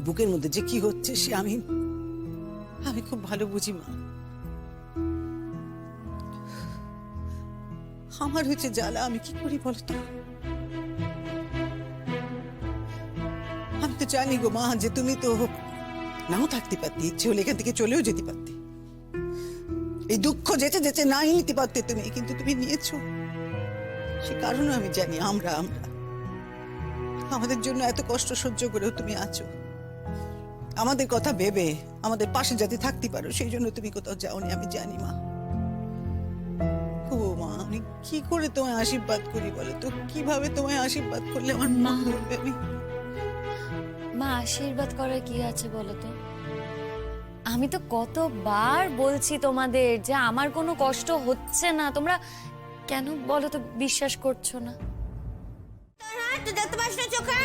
বুকের মধ্যে যে কি হচ্ছে সে আমি আমি খুব ভালো বুঝি মা। আমার হচ্ছে জ্বালা, আমি কি করি বলতো? আমি তো জানি গো মা যে তুমি তো নাও থাকতে পারতে, ইচ্ছে হলে এখান থেকে চলেও যেতে পারতে, এই দুঃখ যেতে যেতে নাই নিতে পারতে তুমি, কিন্তু তুমি নিয়েছো। সে কারণে আমি জানি আমরা আমরা আমাদের জন্য এত কষ্ট সহ্য করেও তুমি আছো, আমাদের কথা ভেবে আমাদের পাশে যাতে থাকতে পারো সেই জন্য তুমি কোথাও যাওনি, আমি জানি মা। ও মা, আমি কি করে তোমায় আশীর্বাদ করি বলো তো? কিভাবে তোমায় আশীর্বাদ করলে আমার মা করবে? আমি মা আশীর্বাদ করার কি আছে বলো তো? আমি তো কতবার বলছি তোমাদের যে আমার কোনো কষ্ট হচ্ছে না, তোমরা কেন বলো তো বিশ্বাস করছো না? তুই দেখতে পাস না চোখে?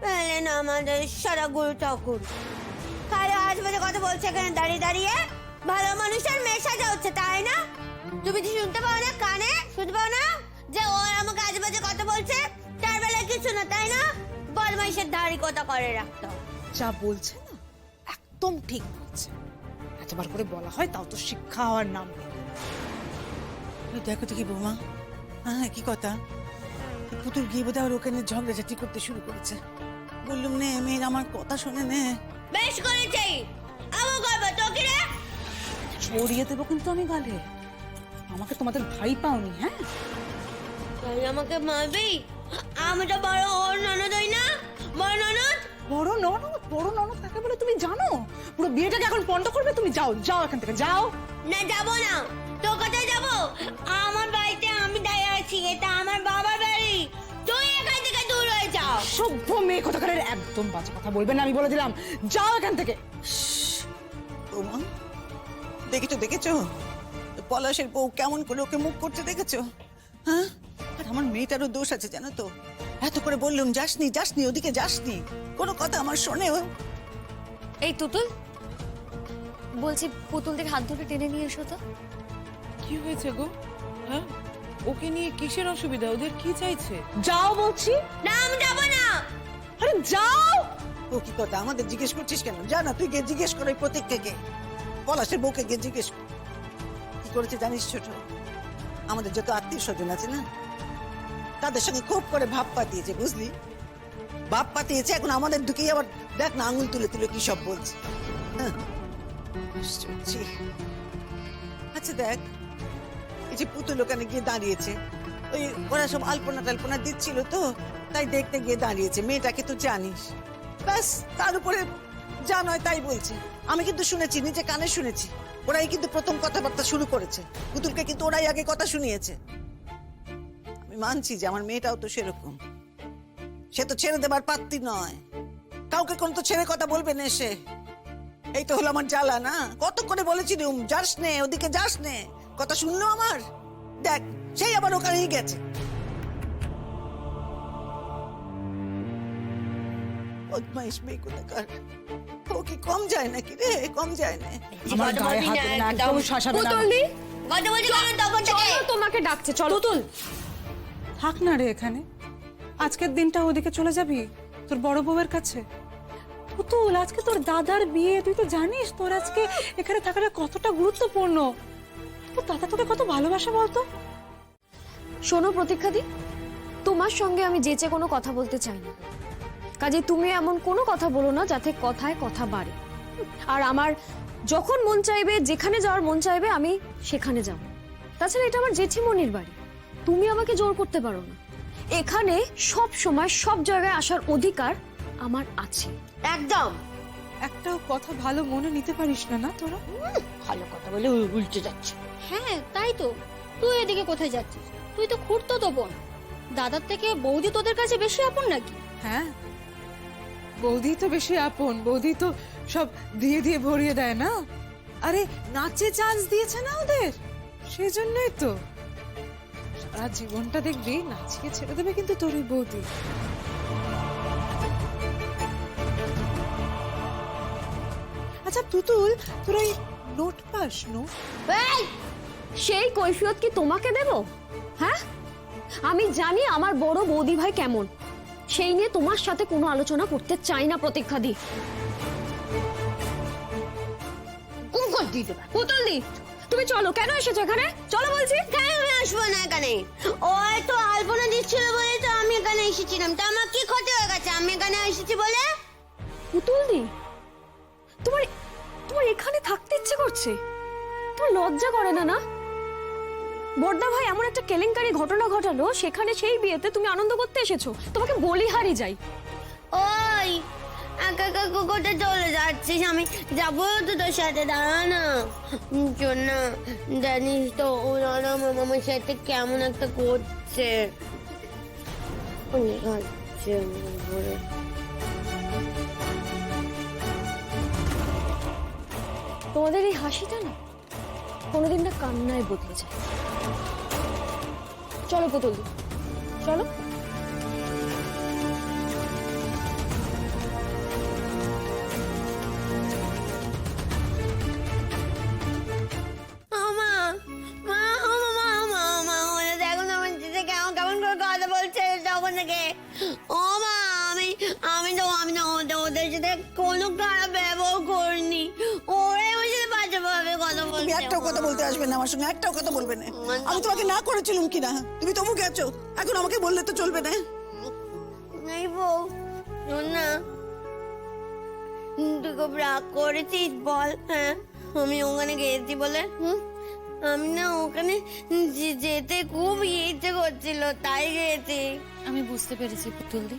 পেলেন আমাদের সারা গুরু ঠাকুর কারে আজ বাজে কথা বলছে এখানে দাঁড়িয়ে দাঁড়িয়ে। ভালো মানুষের মেশাজা হচ্ছে তাই না? তুমি কি শুনতে পাও না? কানে শুনতে পাও না যে ও আমাকে আজ বাজে কথা বলছে? তার বেলায় কিছু না তাই না? বদমাইশের ধারি কথা করে রাখতো। যা বলছে না একদম ঠিক বলছে। এতবার করে বলা হয় তাও তো শিক্ষা হওয়ার নাম নেই। দেখো তো কি বৌমা, হ্যাঁ কি কথা, পুতুল গিয়ে বোধহয় আর ওখানে ঝগড়াঝাটি করতে শুরু করেছে। বললুম নে মেয়ের আমার কথা শুনে নে। বেশ করেছি, আমও করবো তোকে রে। ছড়িয়ে দেবো কিন্তু আমি গালে। আমাকে তোমাদের ভাই পাওনি? হ্যাঁ তুই আমাকে মারবি? আমি তো বড় ওর ননদ হই না? বড় ননদ। বড় ননদ কাকে বলে তুমি জানো? পুরো বিয়েটাকে এখন পন্ড করবে তুমি? যাও যাও এখান থেকে যাও। না যাবো না। তো কোথায় যাবো? আমার বাড়িতে আমি দাঁড়িয়ে আছি, এটা আমার বাবার বাড়ি। তুই এখান থেকে দূর হয়ে যাও। সভ্য মেয়ে কোথাকারের, একদম বাজে কথা বলবে না, আমি বলে দিলাম। যাও এখান থেকে। বৌমা দেখেছো দেখেছো পলাশের বউ কেমন করে ওকে মুখ করতে দেখেছো? হ্যাঁ, আর আমার মেয়েটারও দোষ আছে জানো তো। এত করে বললুম যাসনি যাসনি ওদিকে যাসনি, কোনো কথা আমার শোনেও। এই তুতুল, বলছি পুতুলদের হাত ধরে টেনে নিয়ে এসো তো। কি হয়েছে গো? হ্যাঁ, ওকে নিয়ে কিসের অসুবিধা? ওদের কি চাইছে? যাও বলছি। না আমি যাবো না। আরে যাও। ও কি কথা, আমাদের জিজ্ঞেস করছিস কেন? যা না তুই গিয়ে জিজ্ঞেস করে প্রত্যেককে, পলাশের বউকে গিয়ে জিজ্ঞেস কর কি করেছে জানিস ছোট। আমাদের যত আত্মীয় স্বজন আছে না তাদের সঙ্গে খুব করে ভাব পাতিয়েছে, বুঝলি? ভাব পাতিয়েছে, এখন আমাদের ঢুকেই আবার দেখ না আঙুল তুলে তুলে কি সব বলছে। হ্যাঁ, আশ্চর্য। আচ্ছা দেখ, এই যে পুতুল ওখানে গিয়ে দাঁড়িয়েছে, ওই ওরা সব আলপনা টালপনা দিচ্ছিল তো তাই দেখতে গিয়ে দাঁড়িয়েছে। মেয়েটাকে তো জানিস, ব্যাস তার উপরে যা নয় তাই বলছে। আমি কিন্তু শুনেছি, নিজে কানে শুনেছি, ওরাই কিন্তু প্রথম কথাবার্তা শুরু করেছে। পুতুলকে কিন্তু ওরাই আগে কথা শুনিয়েছে। আমি মানছি যে আমার মেয়েটাও তো সেরকম, সে তো ছেড়ে দেবার পাত্রী নয়, কাউকে কোন তো ছেড়ে কথা বলবে না সে। এই তো হলো আমার জ্বালা না। কত করে বলেছি যাস নে ওদিকে যাস নে, কথা শুনলো আমার? দেখ সেই আবার ওখানেই গেছে। বদমাইশ মেয়ে কোথাকার, ও কি কম যায় নাকি রে? কম যায় না। আমার গায়ে হাত দেবে না, একদম শাসাবে না। পুতুলদি, কথা বলছি কেন তখন থেকে? চলো, তোমাকে ডাকছে, চলো। তুতুল থাক না রে এখানে, আজকের দিনটা ওদিকে চলে যাবি তোর বড় বউয়ের কাছে। পুতুল আজকে তোর দাদার বিয়ে, তুই তো জানিস তোর আজকে এখানে থাকাটা কতটা গুরুত্বপূর্ণ। তোর দাদা তোকে কত ভালোবাসে বলতো। শোনো প্রতীক্ষাদি, তোমার সঙ্গে আমি যেচে কোনো কথা বলতে চাই না, কাজে তুমি এমন কোনো কথা বলো না যাতে কথায় কথা বাড়ে। আর আমার যখন মন চাইবে, যেখানে যাওয়ার মন চাইবে আমি সেখানে যাব। তাছাড়া এটা আমার জেঠিমনির বাড়ি, তুমি আমাকে জোর করতে পারো না। এখানে সব সময় সব জায়গায় আসার অধিকার আমার আছে। একদম একটাও কথা ভালো মনে নিতে পারিস না, না তোরা? ভালো কথা বলে উল্টে যাচ্ছে। হ্যাঁ তাই তো, তুই এদিকে কোথায় যাচ্ছিস? তুই তো খুঁড়তো বোন, দাদার থেকে বৌদি তোদের কাছে বেশি আপন নাকি? হ্যাঁ, বৌদি তো বেশি আপন, বৌদি তো সব দিয়ে দিয়ে ভরিয়ে দেয় না। আরে নাচে চান্স দিয়েছে না ওদের, সেই জন্যই তো সারা জীবনটা দেখবি নাচিয়ে ছেড়ে দেবে কিন্তু তোর ওই বৌদি। আচ্ছা পুতুল, তোর ওই নোট পাস? নোট এই, সেই কৈফিয়ত কি তোমাকে দেব? হ্যাঁ, আমি জানি আমার বড় বৌদি ভাই কেমন। সেই নিয়ে তোমার সাথে কোনো আলোচনা করতে চাই না প্রতীক্ষাদি। পুতুল দি, তুমি চলো। কেন এসেছো এখানে? চলো বলছি। কেন আমি আসবো না এখানে? ও হয়তো আলপনা দিচ্ছিল বলে তো আমি এখানে এসেছিলাম। তা আমার কি ক্ষতি হয়ে গেছে আমি এখানে এসেছি বলে? পুতুল দি, তোমার তোমার এখানে থাকতে ইচ্ছে করছে? তোমার লজ্জা করে না? না, বড়দা ভাই এমন একটা কেলেঙ্কারি ঘটনা ঘটালো, সেখানে সেই বিয়েতে তুমি আনন্দ করতে এসেছো। তোমাকে বলি হারি যাই। ওই একা একা কোথায় চলে যাচ্ছিস? আমি যাবো তো তোর সাথে, দাঁড়া না। শোন না, জানিস তো ওরা আমার সাথে কেমন একটা করছে। অনেক হাসছে আমার উপরে। তোমাদের এই হাসিটা না কোনোদিন না কান্নায় বদলে যায়। চলো পুতুল দি, চলো। মা মা ও মা মা মা ওরা দেখো না আমার দিদি কেমন কেমন করে কথা বলছে তখন থেকে। ও মা আমি তো ওদের সাথে কোনো খারাপ ব্যবহার করিনি। ওরা আমার সাথে বাজে ভাবে কথা তুমি বলছে। একটাও কথা বলতে আসবে না আমার সঙ্গে, একটাও কথা বলবে না। আমি তোমাকে না করেছিলাম কিনা? তুমি তবু গেছো, এখন আমাকে বললে তো চলবে না। এই বউ, শোন না, তুই খুব রাগ করেছিস বল? হ্যাঁ, আমি ওখানে গেছি বলে? আমি না ওখানে যেতে খুব ইচ্ছে করছিল, তাই গেছি। আমি বুঝতে পেরেছি পুতুল দি,